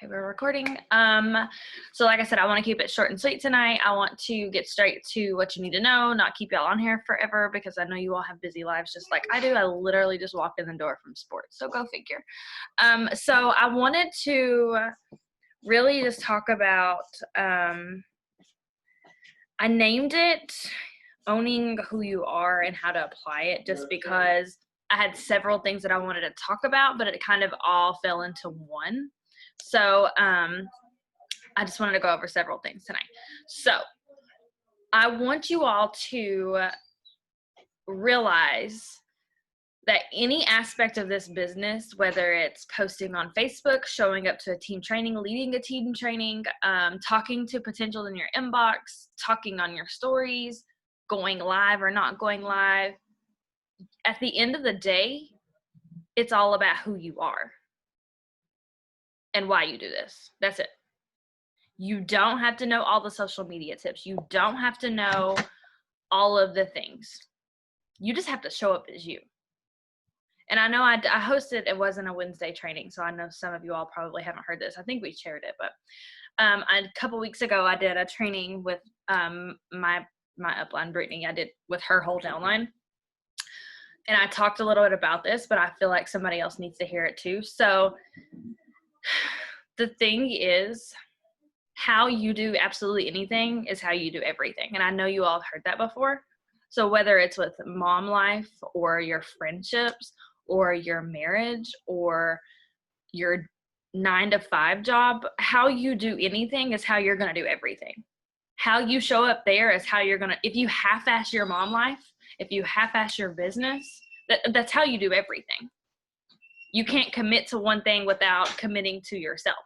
Okay, we're recording. So like I said, I want to keep it short and sweet tonight. I want to get straight to what you need to know, not keep y'all on here forever because I know you all have busy lives just like I do. I literally just walked in the door from sports, so go figure. So I wanted to really just talk about, I named it Owning Who You Are and How to Apply It just because I had several things that I wanted to talk about, but it kind of all fell into one. So I just wanted to go over several things tonight. So I want you all to realize that any aspect of this business, whether it's posting on Facebook, showing up to a team training, leading a team training, talking to potentials in your inbox, talking on your stories, going live or not going live, at the end of the day, it's all about who you are and why you do this. That's it. You don't have to know all the social media tips. You don't have to know all of the things. You just have to show up as you. And I know I hosted, it wasn't a Wednesday training, so I know some of you all probably haven't heard this. I think we shared it, but a couple weeks ago, I did a training with my upline, Brittany. I did with her whole downline. And I talked a little bit about this, but I feel like somebody else needs to hear it too. So the thing is, how you do absolutely anything is how you do everything. And I know you all have heard that before. So whether it's with mom life or your friendships or your marriage or your 9-to-5 job, how you do anything is how you're going to do everything. How you show up there is how you're going to, if you half-ass your mom life, if you half-ass your business, that's how you do everything. You can't commit to one thing without committing to yourself.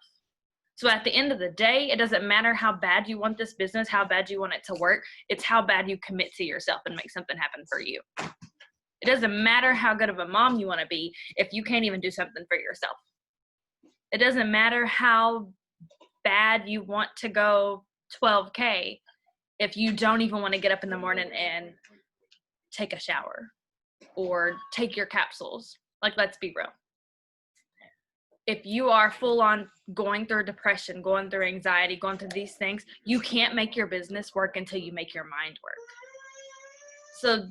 So at the end of the day, it doesn't matter how bad you want this business, how bad you want it to work. It's how bad you commit to yourself and make something happen for you. It doesn't matter how good of a mom you want to be if you can't even do something for yourself. It doesn't matter how bad you want to go 12K if you don't even want to get up in the morning and take a shower or take your capsules. Like, let's be real. If you are full on going through depression, going through anxiety, going through these things, you can't make your business work until you make your mind work. So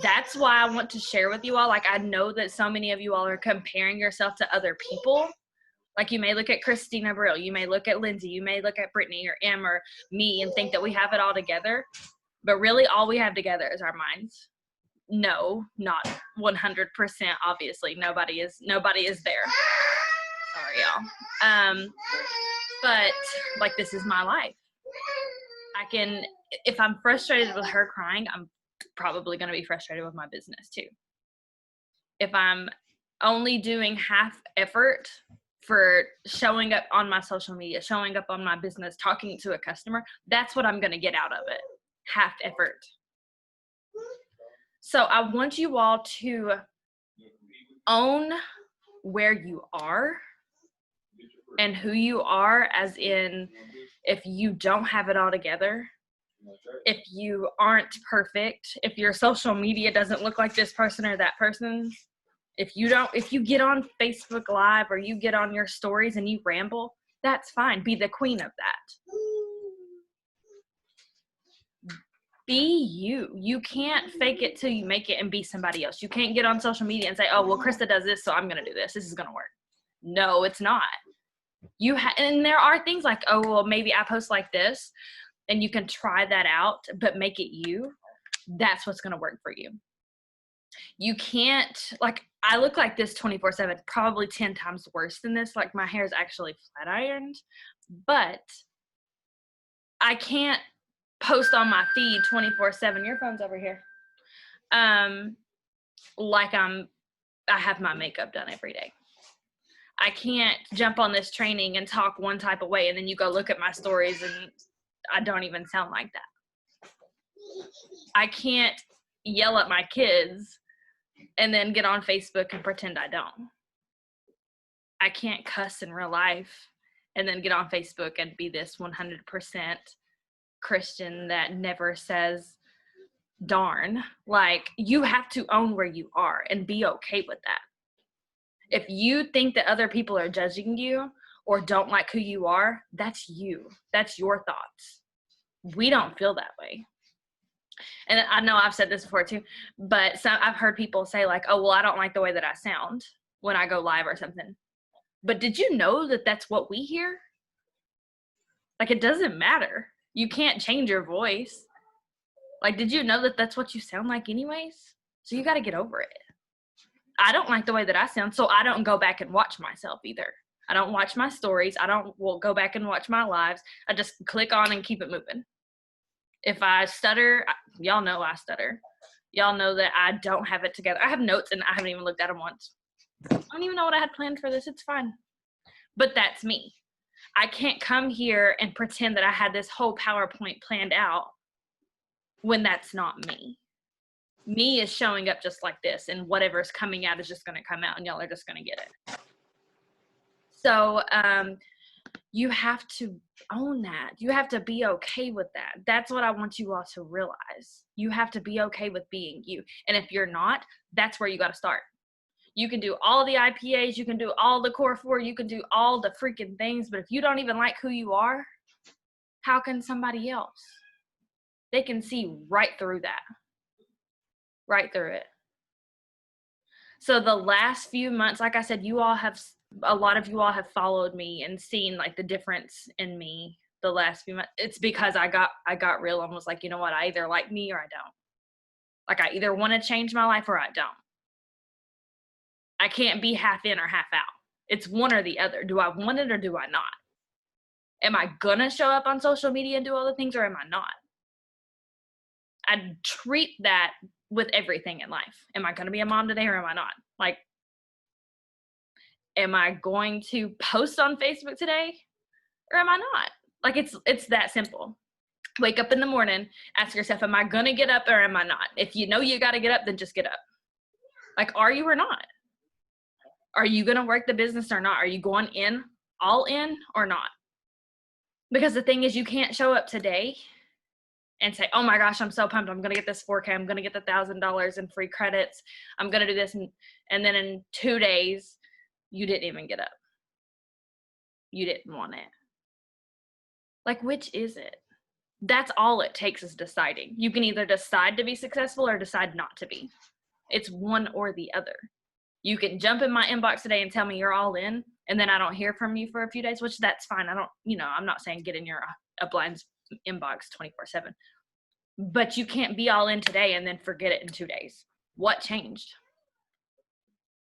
that's why I want to share with you all. Like, I know that so many of you all are comparing yourself to other people. Like, you may look at Christina Brill, you may look at Lindsay, you may look at Brittany or Em or me and think that we have it all together. But really all we have together is our minds. No, not 100%, obviously. Nobody is there. Sorry, y'all. But like, this is my life. If I'm frustrated with her crying, I'm probably going to be frustrated with my business too. If I'm only doing half effort for showing up on my social media, showing up on my business, talking to a customer, that's what I'm going to get out of it. Half effort. So I want you all to own where you are and who you are, as in, if you don't have it all together, if you aren't perfect, if your social media doesn't look like this person or that person, if you get on Facebook Live or you get on your stories and you ramble, that's fine. Be the queen of that. Be you. You can't fake it till you make it and be somebody else. You can't get on social media and say, oh, well, Krista does this, so I'm going to do this. This is going to work. No, it's not. And there are things like, oh, well, maybe I post like this, and you can try that out, but make it you. That's what's going to work for you. You can't, like, I look like this 24/7, probably 10 times worse than this. Like, my hair is actually flat ironed, but I can't post on my feed 24/7. Your phone's over here. Like I have my makeup done every day. I can't jump on this training and talk one type of way, and then you go look at my stories and I don't even sound like that. I can't yell at my kids and then get on Facebook and pretend I don't. I can't cuss in real life and then get on Facebook and be this 100% Christian that never says darn. Like, you have to own where you are and be okay with that. If you think that other people are judging you or don't like who you are, that's you. That's your thoughts. We don't feel that way. And I know I've said this before too, but I've heard people say like, oh, well, I don't like the way that I sound when I go live or something. But did you know that that's what we hear? Like, it doesn't matter. You can't change your voice. Like, did you know that that's what you sound like anyways? So you got to get over it. I don't like the way that I sound, so I don't go back and watch myself either. I don't watch my stories. Will go back and watch my lives. I just click on and keep it moving. If I stutter, y'all know I stutter. Y'all know that I don't have it together. I have notes and I haven't even looked at them once. I don't even know what I had planned for this. It's fine. But that's me. I can't come here and pretend that I had this whole PowerPoint planned out when that's not me. Me is showing up just like this, and whatever's coming out is just going to come out, and y'all are just going to get it. So you have to own that. You have to be okay with that. That's what I want you all to realize. You have to be okay with being you. And if you're not, that's where you got to start. You can do all the IPAs, you can do all the Core 4, you can do all the freaking things, but if you don't even like who you are, how can somebody else? They can see right through that. Right through it. So the last few months, like I said, a lot of you all have followed me and seen like the difference in me the last few months. It's because I got real and was like, you know what, I either like me or I don't. Like, I either want to change my life or I don't. I can't be half in or half out. It's one or the other. Do I want it or do I not? Am I gonna show up on social media and do all the things, or am I not? I treat that with everything in life. Am I gonna be a mom today or am I not? Like, am I going to post on Facebook today or am I not? Like, it's that simple. Wake up in the morning, ask yourself, am I gonna get up or am I not? If you know you gotta get up, then just get up. Like, are you or not? Are you gonna work the business or not? Are you going in, all in or not? Because the thing is, you can't show up today and say, oh my gosh, I'm so pumped. I'm going to get this 4K. I'm going to get the $1,000 in free credits. I'm going to do this. And then in 2 days, you didn't even get up. You didn't want it. Like, which is it? That's all it takes, is deciding. You can either decide to be successful or decide not to be. It's one or the other. You can jump in my inbox today and tell me you're all in, and then I don't hear from you for a few days, which that's fine. I'm not saying get in your upline's inbox 24/7, but you can't be all in today and then forget it in 2 days. What changed?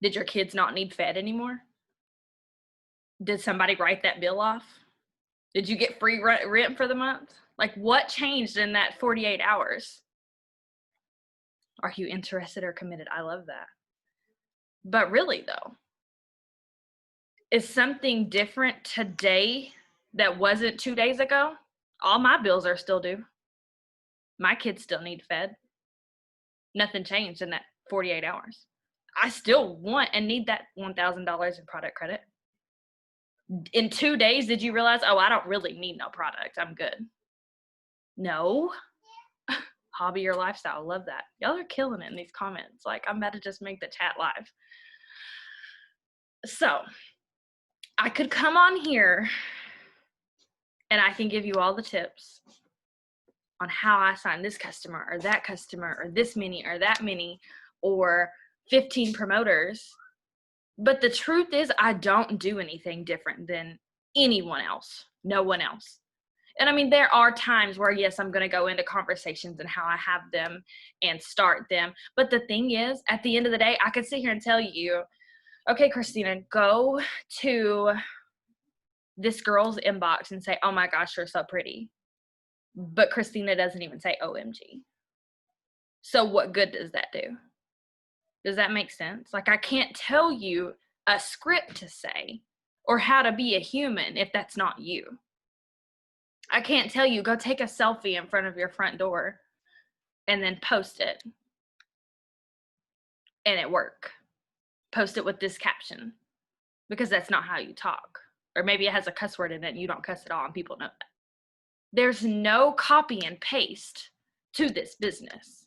Did your kids not need fed anymore? Did somebody write that bill off? Did you get free rent for the month? Like, what changed in that 48 hours? Are you interested or committed? I love that. But really though, is something different today that wasn't 2 days ago? All my bills are still due. My kids still need fed. Nothing changed in that 48 hours. I still want and need that $1,000 in product credit. In 2 days, did you realize, oh, I don't really need no product. I'm good. No. Hobby or lifestyle. Love that. Y'all are killing it in these comments. Like, I'm about to just make the chat live. So I could come on here and I can give you all the tips on how I sign this customer or that customer or this many or that many or 15 promoters. But the truth is, I don't do anything different than anyone else. No one else. And I mean, there are times where, yes, I'm going to go into conversations and how I have them and start them. But the thing is, at the end of the day, I could sit here and tell you, okay, Christina, go to this girl's inbox and say, oh my gosh, you're so pretty. But Christina doesn't even say OMG. So what good does that do? Does that make sense? Like, I can't tell you a script to say or how to be a human if that's not you. I can't tell you, go take a selfie in front of your front door and then post it and it work. Post it with this caption, because that's not how you talk. Or maybe it has a cuss word in it and you don't cuss at all and people know that. There's no copy and paste to this business.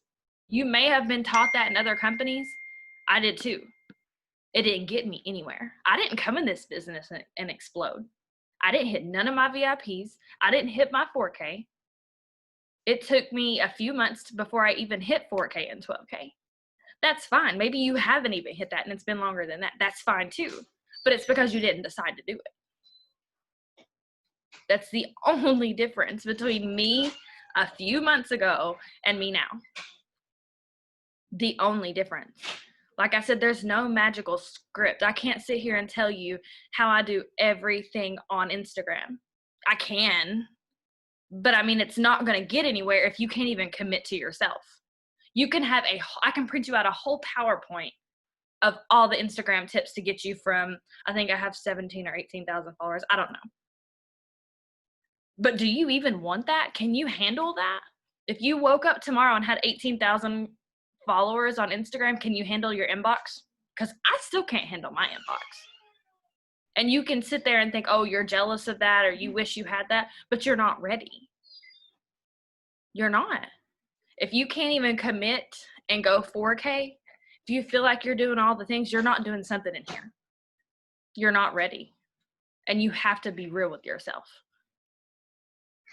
You may have been taught that in other companies. I did too. It didn't get me anywhere. I didn't come in this business and explode. I didn't hit none of my VIPs. I didn't hit my 4K. It took me a few months before I even hit 4K and 12K. That's fine. Maybe you haven't even hit that and it's been longer than that. That's fine too. But it's because you didn't decide to do it. That's the only difference between me a few months ago and me now. The only difference. Like I said, there's no magical script. I can't sit here and tell you how I do everything on Instagram. I can, but I mean, it's not going to get anywhere if you can't even commit to yourself. You can have I can print you out a whole PowerPoint of all the Instagram tips to get you from, I think I have 17 or 18,000 followers. I don't know. But do you even want that? Can you handle that? If you woke up tomorrow and had 18,000 followers on Instagram, can you handle your inbox? Because I still can't handle my inbox. And you can sit there and think, oh, you're jealous of that or you wish you had that, but you're not ready. You're not. If you can't even commit and go 4K, if you feel like you're doing all the things, you're not doing something in here. You're not ready. And you have to be real with yourself.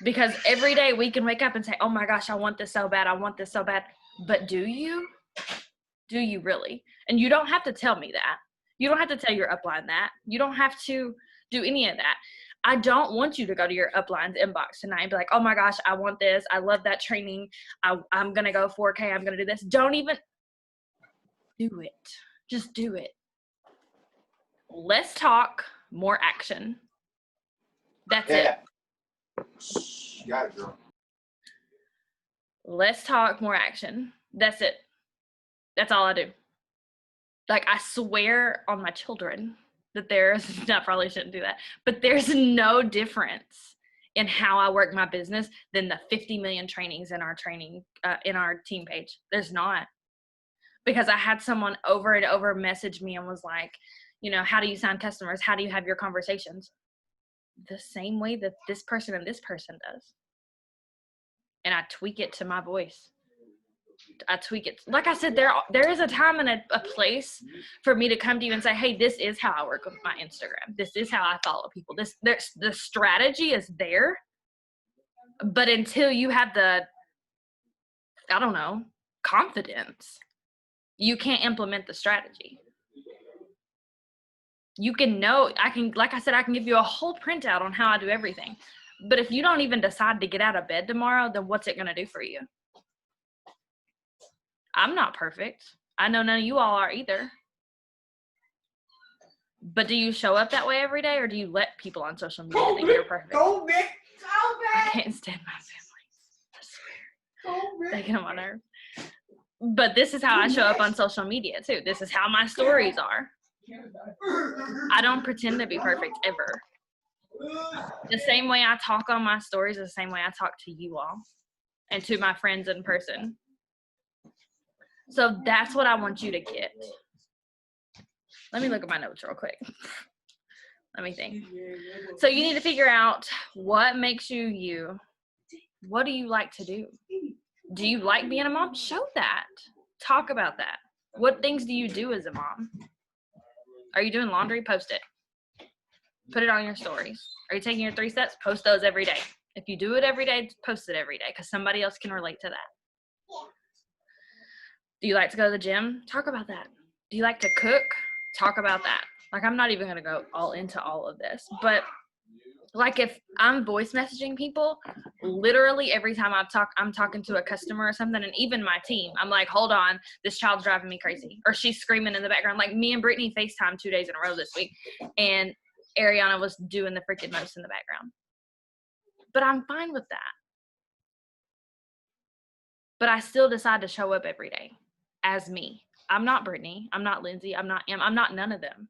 Because every day we can wake up and say, oh my gosh, I want this so bad. I want this so bad. But do you? Do you really? And you don't have to tell me that. You don't have to tell your upline that. You don't have to do any of that. I don't want you to go to your upline's inbox tonight and be like, oh my gosh, I want this. I love that training. I'm going to go 4K. I'm going to do this. Don't even do it. Just do it. Less talk, more action. That's it. Got it, girl. Less talk, more action. That's it. That's all I do. Like, I swear on my children that I probably shouldn't do that, but there's no difference in how I work my business than the 50 million trainings in our in our team page. There's not. Because I had someone over and over message me and was like, you know, how do you sign customers? How do you have your conversations? The same way that this person and this person does. And I tweak it to my voice. I tweak it. Like I said, there is a time and a place for me to come to you and say, hey, this is how I work with my Instagram. This is how I follow people. The strategy is there. But until you have the, I don't know, confidence, you can't implement the strategy. You can like I said, I can give you a whole printout on how I do everything. But if you don't even decide to get out of bed tomorrow, then what's it going to do for you? I'm not perfect. I know none of you all are either. But do you show up that way every day, or do you let people on social media think you're perfect? Go, Vic. I can't stand my family. I swear. They get on my nerves. But this is how I show up on social media too. This is how my stories are. I don't pretend to be perfect ever. The same way I talk on my stories is the same way I talk to you all and to my friends in person. So that's what I want you to get. Let me look at my notes real quick. Let me think. So you need to figure out what makes you you. What do you like to do? Do you like being a mom? Show that. Talk about that. What things do you do as a mom? Are you doing laundry? Post it. Put it on your stories. Are you taking your 3 steps? Post those every day. If you do it every day, post it every day because somebody else can relate to that. Do you like to go to the gym? Talk about that. Do you like to cook? Talk about that. Like, I'm not even going to go all into all of this, but like if I'm voice messaging people, literally every time I'm talking to a customer or something, and even my team, I'm like, hold on, this child's driving me crazy. Or she's screaming in the background. Like me and Brittany FaceTime 2 days in a row this week, and Ariana was doing the freaking most in the background. But I'm fine with that. But I still decide to show up every day as me. I'm not Brittany. I'm not Lindsay. I'm not none of them.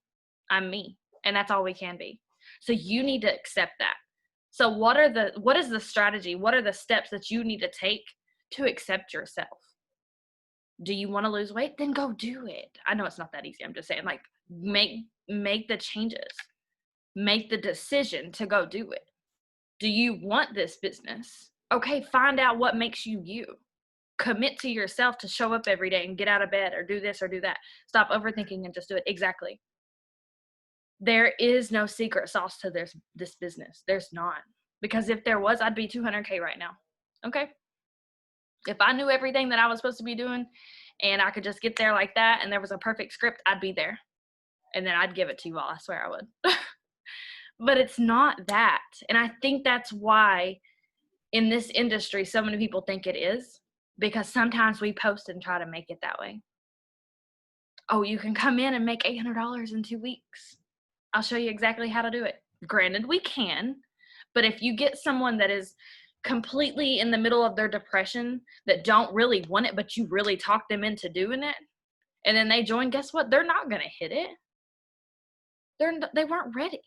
I'm me. And that's all we can be. So you need to accept that. So what is the strategy? What are the steps that you need to take to accept yourself? Do you want to lose weight? Then go do it. I know it's not that easy. I'm just saying, like, make the changes. Make the decision to go do it. Do you want this business? Okay, find out what makes you you. Commit to yourself to show up every day and get out of bed or do this or do that. Stop overthinking and just do it. Exactly. There is no secret sauce to this business. There's not. Because if there was, I'd be 200K right now. Okay? If I knew everything that I was supposed to be doing and I could just get there like that and there was a perfect script, I'd be there. And then I'd give it to you all. I swear I would. But it's not that. And I think that's why in this industry so many people think it is, because sometimes we post and try to make it that way. Oh, you can come in and make $800 in 2 weeks. I'll show you exactly how to do it. Granted, we can, but if you get someone that is completely in the middle of their depression, that don't really want it, but you really talk them into doing it, and then they join, guess what? They're not going to hit it. They weren't ready.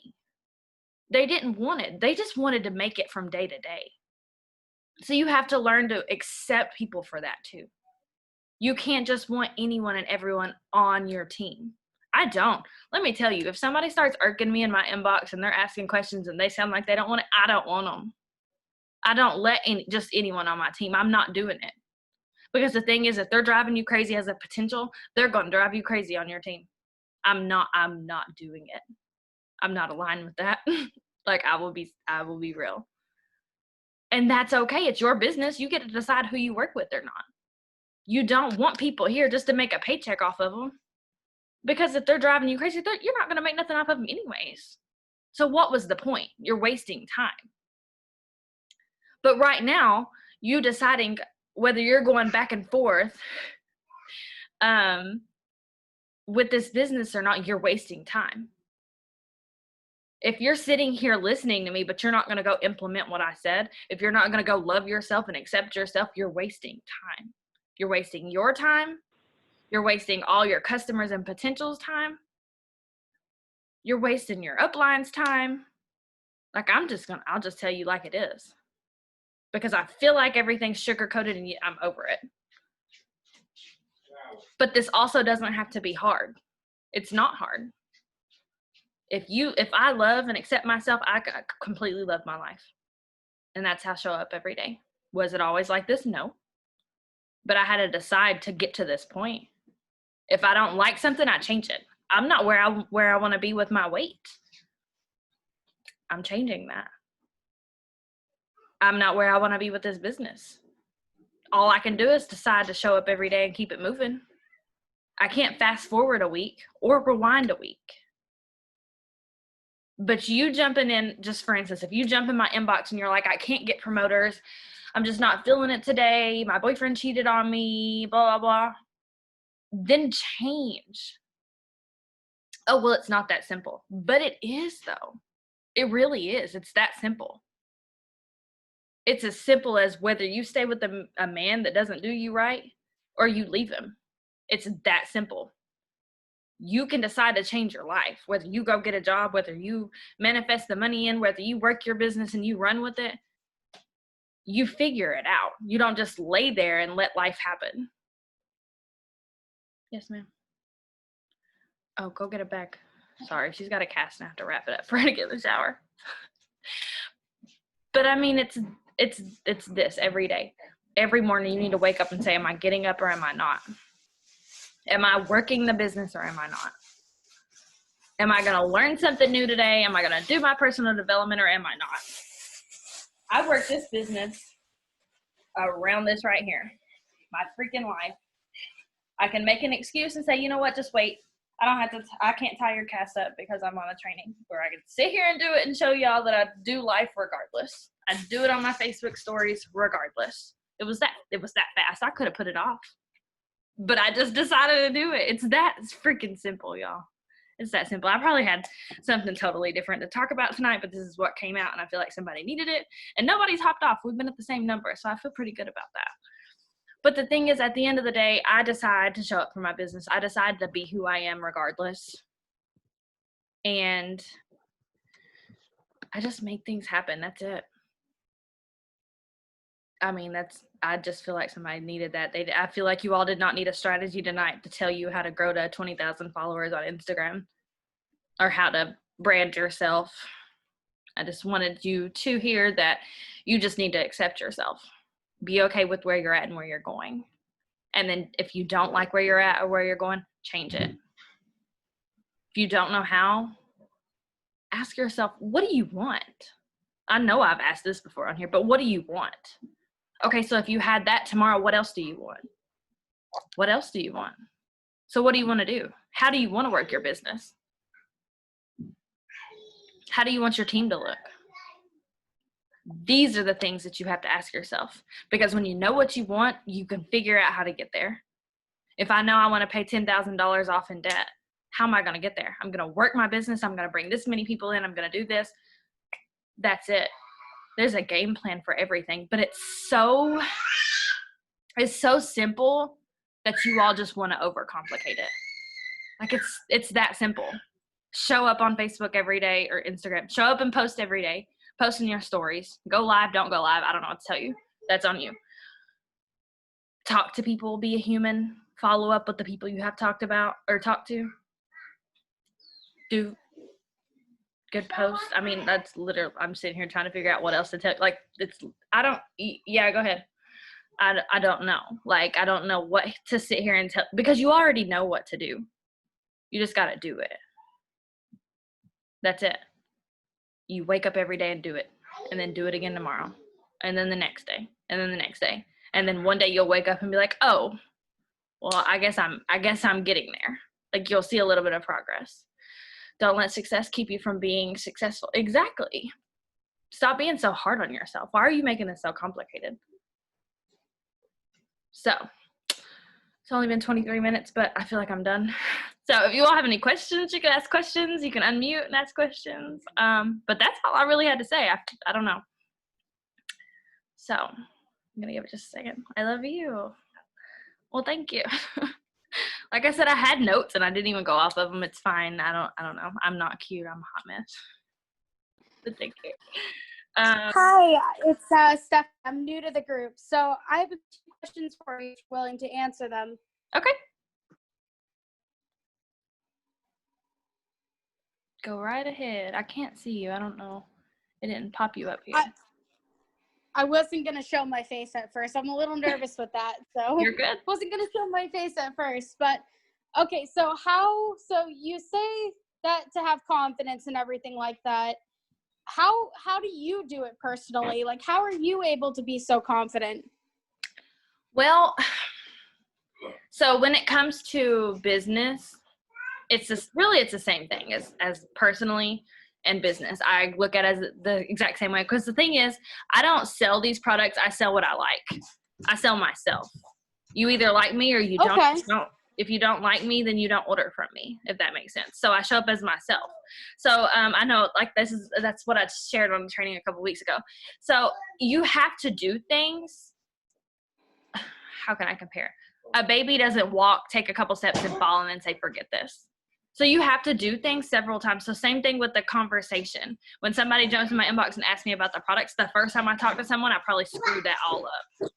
They didn't want it. They just wanted to make it from day to day. So you have to learn to accept people for that too. You can't just want anyone and everyone on your team. I don't. Let me tell you, if somebody starts irking me in my inbox and they're asking questions and they sound like they don't want it, I don't want them. I don't let just anyone on my team. I'm not doing it. Because the thing is, if they're driving you crazy as a potential, they're going to drive you crazy on your team. I'm not doing it. I'm not aligned with that. Like I will be real. And that's okay. It's your business. You get to decide who you work with or not. You don't want people here just to make a paycheck off of them. Because if they're driving you crazy, you're not going to make nothing off of them anyways. So what was the point? You're wasting time. But right now, you deciding whether you're going back and forth with this business or not, you're wasting time. If you're sitting here listening to me, but you're not going to go implement what I said, if you're not going to go love yourself and accept yourself, you're wasting time. You're wasting your time. You're wasting all your customers and potentials' time. You're wasting your upline's time. Like I'll just tell you like it is. Because I feel like everything's sugar-coated and I'm over it. But this also doesn't have to be hard. It's not hard. If I love and accept myself, I completely love my life. And that's how I show up every day. Was it always like this? No. But I had to decide to get to this point. If I don't like something, I change it. I'm not where I want to be with my weight. I'm changing that. I'm not where I want to be with this business. All I can do is decide to show up every day and keep it moving. I can't fast forward a week or rewind a week. But you jumping in, just for instance, if you jump in my inbox and you're like, I can't get promoters, I'm just not feeling it today, my boyfriend cheated on me, blah, blah, blah, then change. Oh, well, it's not that simple. But it is, though. It really is. It's that simple. It's as simple as whether you stay with a man that doesn't do you right or you leave him. It's that simple. You can decide to change your life, whether you go get a job, whether you manifest the money in, whether you work your business and you run with it. You figure it out. You don't just lay there and let life happen. Yes, ma'am. Oh, go get it back. Sorry, she's got a cast and I have to wrap it up for her to get in the shower. But I mean, it's this every day. Every morning you need to wake up and say, am I getting up or am I not? Am I working the business or am I not? Am I going to learn something new today? Am I going to do my personal development or am I not? I work this business around this right here. My freaking life. I can make an excuse and say, you know what, just wait. I can't tie your cast up because I'm on a training, where I can sit here and do it and show y'all that I do life regardless. I do it on my Facebook stories regardless. It was that fast. I could have put it off, but I just decided to do it. It's freaking simple, y'all. It's that simple. I probably had something totally different to talk about tonight, but this is what came out and I feel like somebody needed it and nobody's hopped off. We've been at the same number. So I feel pretty good about that. But the thing is, at the end of the day, I decide to show up for my business. I decide to be who I am regardless. And I just make things happen. That's it. I mean, I just feel like somebody needed that. I feel like you all did not need a strategy tonight to tell you how to grow to 20,000 followers on Instagram or how to brand yourself. I just wanted you to hear that you just need to accept yourself. Be okay with where you're at and where you're going. And then if you don't like where you're at or where you're going, change it. If you don't know how, ask yourself, what do you want? I know I've asked this before on here, but what do you want? Okay, so if you had that tomorrow, what else do you want? What else do you want? So what do you want to do? How do you want to work your business? How do you want your team to look? These are the things that you have to ask yourself, because when you know what you want, you can figure out how to get there. If I know I want to pay $10,000 off in debt, how am I going to get there? I'm going to work my business. I'm going to bring this many people in. I'm going to do this. That's it. There's a game plan for everything, but it's so simple that you all just want to overcomplicate it. Like it's that simple. Show up on Facebook every day or Instagram. Show up and post every day. Post in your stories. Go live, don't go live. I don't know what to tell you. That's on you. Talk to people, be a human. Follow up with the people you have talked to. Do good posts. I mean, that's literally, I'm sitting here trying to figure out what else to tell. Like, yeah, go ahead. I don't know. Like, I don't know what to sit here and tell, because you already know what to do. You just got to do it. That's it. You wake up every day and do it, and then do it again tomorrow, and then the next day, and then the next day. And then one day you'll wake up and be like, oh, well, I guess I'm getting there. Like, you'll see a little bit of progress. Don't let success keep you from being successful. Exactly. Stop being so hard on yourself. Why are you making this so complicated? So, it's only been 23 minutes, but I feel like I'm done. So if you all have any questions, you can ask questions. You can unmute and ask questions. But that's all I really had to say. I don't know. So I'm going to give it just a second. I love you. Well, thank you. Like I said, I had notes and I didn't even go off of them. It's fine. I don't know. I'm not cute. I'm a hot mess. But thank you. Hi, it's Steph. I'm new to the group. So I have a few questions for you, if you're willing to answer them. Okay. Go right ahead. I can't see you. I don't know. It didn't pop you up here. I wasn't going to show my face at first. I'm a little nervous with that. So You're good. Wasn't going to show my face at first. But, okay, so you say that to have confidence and everything like that. How do you do it personally? Like, how are you able to be so confident? Well, so when it comes to business, it's the same thing as personally and business. I look at it as the exact same way, because the thing is, I don't sell these products. I sell what I like. I sell myself. You either like me or you don't. Okay. If you don't like me, then you don't order from me, if that makes sense. So I show up as myself. So I know, like, that's what I shared on the training a couple weeks ago. So you have to do things. How can I compare? A baby doesn't walk, take a couple steps and fall and then say, forget this. So you have to do things several times. So same thing with the conversation. When somebody jumps in my inbox and asks me about the products, the first time I talk to someone, I probably screwed that all up.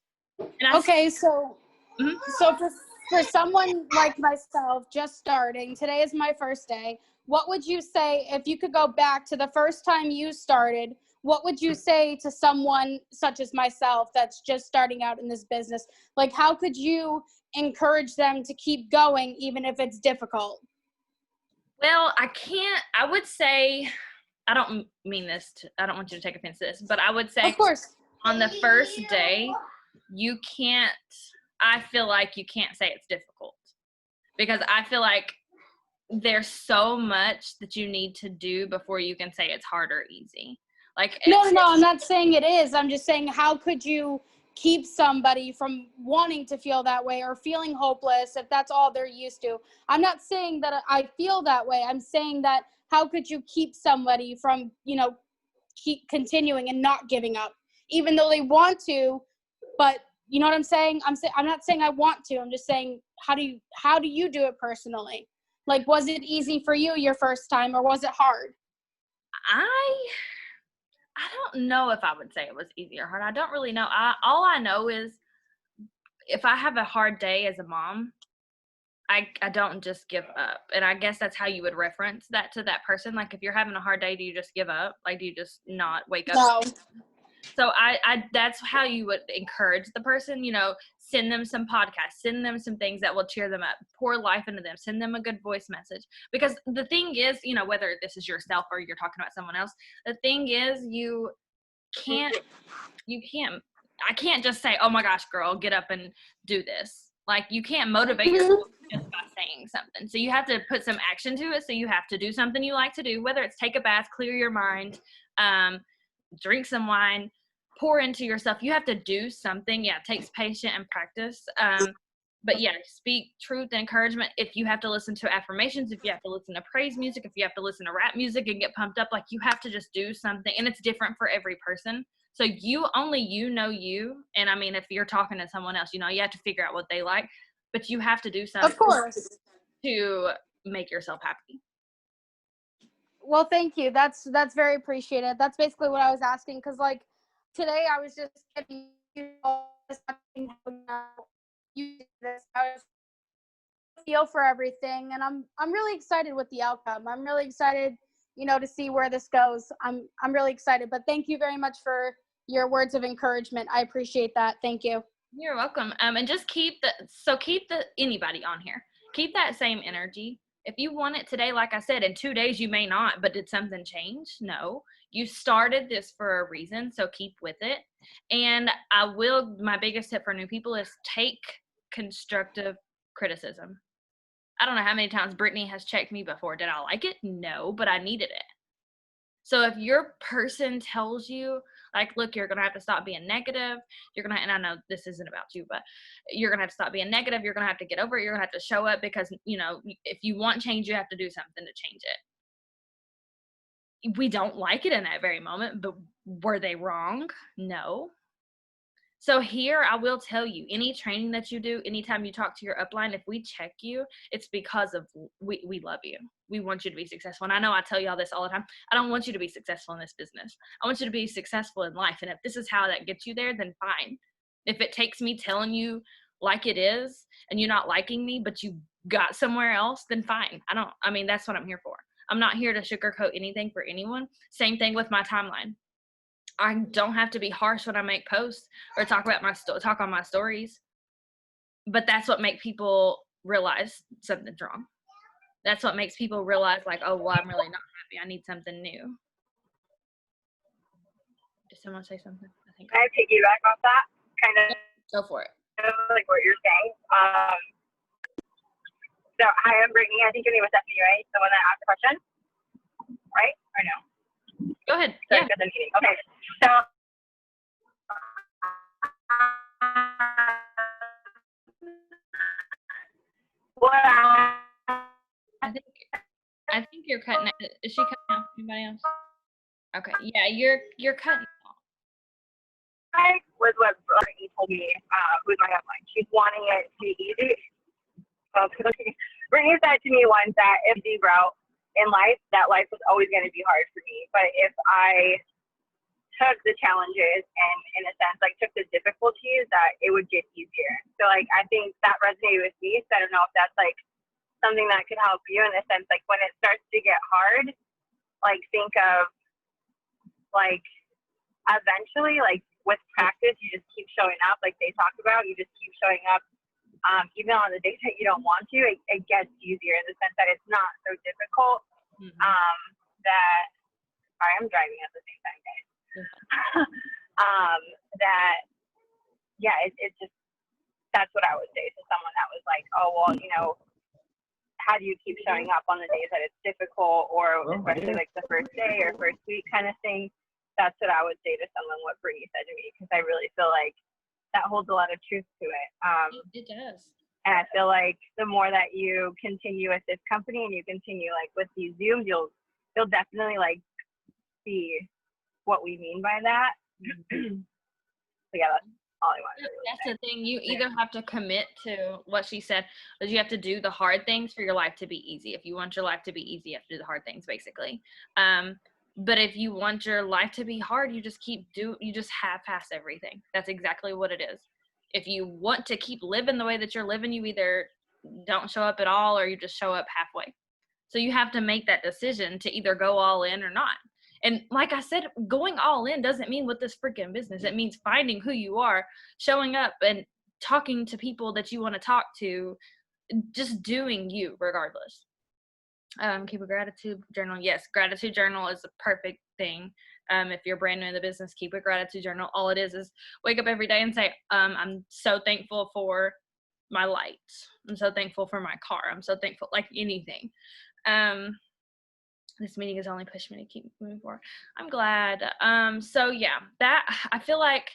So for someone like myself just starting, today is my first day, what would you say, if you could go back to the first time you started, what would you say to someone such as myself that's just starting out in this business? Like, how could you encourage them to keep going even if it's difficult? Well, I would say, I don't want you to take offense to this, but I would say, of course, on the first day, I feel like you can't say it's difficult, because I feel like there's so much that you need to do before you can say it's hard or easy. Like, no, I'm not saying it is. I'm just saying, how could you keep somebody from wanting to feel that way or feeling hopeless if that's all they're used to? I'm not saying that I feel that way. I'm saying that how could you keep somebody from, keep continuing and not giving up, even though they want to, but you know what I'm saying? I'm not saying I want to. I'm just saying, how do you do it personally? Like, was it easy for you your first time, or was it hard? I don't know if I would say it was easy or hard. I don't really know. All I know is, if I have a hard day as a mom, I don't just give up. And I guess that's how you would reference that to that person. Like, if you're having a hard day, do you just give up? Like, do you just not wake up? No. So I that's how you would encourage the person, you know, send them some podcasts, send them some things that will cheer them up, pour life into them, send them a good voice message. Because the thing is, you know, whether this is yourself or you're talking about someone else, the thing is can't I can't just say, oh my gosh, girl, get up and do this. Like, you can't motivate yourself just by saying something. So you have to put some action to it. So you have to do something you like to do, whether it's take a bath, clear your mind, drink some wine, pour into yourself. You have to do something. Yeah, it takes patience and practice. But yeah, speak truth and encouragement. If you have to listen to affirmations, if you have to listen to praise music, if you have to listen to rap music and get pumped up, like, you have to just do something. And it's different for every person. So only you know you. And I mean, if you're talking to someone else, you know, you have to figure out what they like, but you have to do something Of course. to make yourself happy. Well, thank you. That's very appreciated. That's basically what I was asking, because like today I was just getting I was feel for everything, and I'm really excited with the outcome. I'm really excited, you know, to see where this goes. I'm really excited. But thank you very much for your words of encouragement. I appreciate that. Thank you. You're welcome. And just keep anybody on here. Keep that same energy. If you want it today, like I said, in 2 days you may not, but did something change? No. You started this for a reason, so keep with it. And my biggest tip for new people is take constructive criticism. I don't know how many times Brittany has checked me before. Did I like it? No, but I needed it. So if your person tells you, like, look, you're going to have to stop being negative. And I know this isn't about you, but you're going to have to stop being negative. You're going to have to get over it. You're going to have to show up, because, you know, if you want change, you have to do something to change it. We don't like it in that very moment, but were they wrong? No. So here, I will tell you, any training that you do, anytime you talk to your upline, if we check you, it's because of we love you. We want you to be successful. And I know I tell you all this all the time. I don't want you to be successful in this business. I want you to be successful in life. And if this is how that gets you there, then fine. If it takes me telling you like it is and you're not liking me, but you got somewhere else, then fine. That's what I'm here for. I'm not here to sugarcoat anything for anyone. Same thing with my timeline. I don't have to be harsh when I make posts or talk on my stories, but that's what makes people realize something's wrong. That's what makes people realize, like, oh, well, I'm really not happy. I need something new. Did someone say something? I think. Can I piggyback off that? Kind of. Go for it. Like what you're saying. So, hi, I'm Brittany. I think your name was Stephanie, right? The one that asked the question, right? Or no? Go ahead. Sorry, Yeah. for the meeting. Okay. So, I think you're cutting it. Is she cutting off? Anybody else? Okay. Yeah, you're cutting off. was what Brittany told me, who's my upline. She's wanting it to be easy. Brittany said to me once that if the route in life, that life was always going to be hard for me. But if I took the challenges and, in a sense, like took the difficulties, that it would get easier. So, like, I think that resonated with me. So I don't know if that's like something that could help you in the sense, like, when it starts to get hard, like, think of like eventually, like, with practice, you just keep showing up, like they talk about. You just keep showing up, even on the days that you don't want to. It gets easier in the sense that it's not so difficult. That sorry, I'm driving at the same time, guys. That yeah, it's just, that's what I would say to someone that was like, oh well, you know, how do you keep showing up on the days that it's difficult, or especially like the first day or first week kind of thing. That's what I would say to someone, what Brittany said to me, because I really feel like that holds a lot of truth to it. It does. And I feel like the more that you continue with this company and you continue like with these Zooms, you'll definitely like see what we mean by that. So yeah, that's all I wanted to really That's say. the thing. You either have to commit to what she said, or you have to do the hard things for your life to be easy. If you want your life to be easy, you have to do the hard things, basically. But if you want your life to be hard, you just you just half-ass everything. That's exactly what it is. If you want to keep living the way that you're living, you either don't show up at all or you just show up halfway. So you have to make that decision to either go all in or not. And like I said, going all in doesn't mean with this freaking business. It means finding who you are, showing up and talking to people that you want to talk to, just doing you regardless. Keep a gratitude journal. Yes, gratitude journal is a perfect thing. If you're brand new in the business, keep a gratitude journal. All it is wake up every day and say, I'm so thankful for my lights. I'm so thankful for my car. I'm so thankful, like anything. This meeting has only pushed me to keep moving forward. I'm glad. So yeah, that I feel like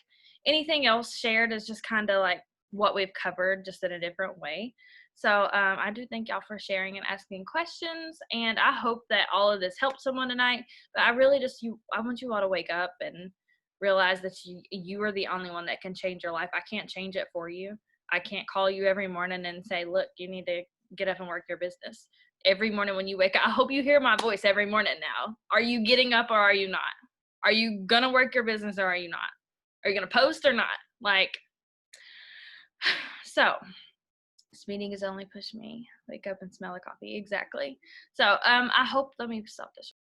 anything else shared is just kind of like what we've covered, just in a different way. So I do thank y'all for sharing and asking questions, and I hope that all of this helped someone tonight. But I really I want you all to wake up and realize that you are the only one that can change your life. I can't change it for you. I can't call you every morning and say, look, you need to get up and work your business. Every morning when you wake up, I hope you hear my voice every morning now. Are you getting up or are you not? Are you going to work your business or are you not? Are you going to post or not? Like, so this meeting has only pushed me. Wake up and smell the coffee. Exactly. So I hope, let me stop this.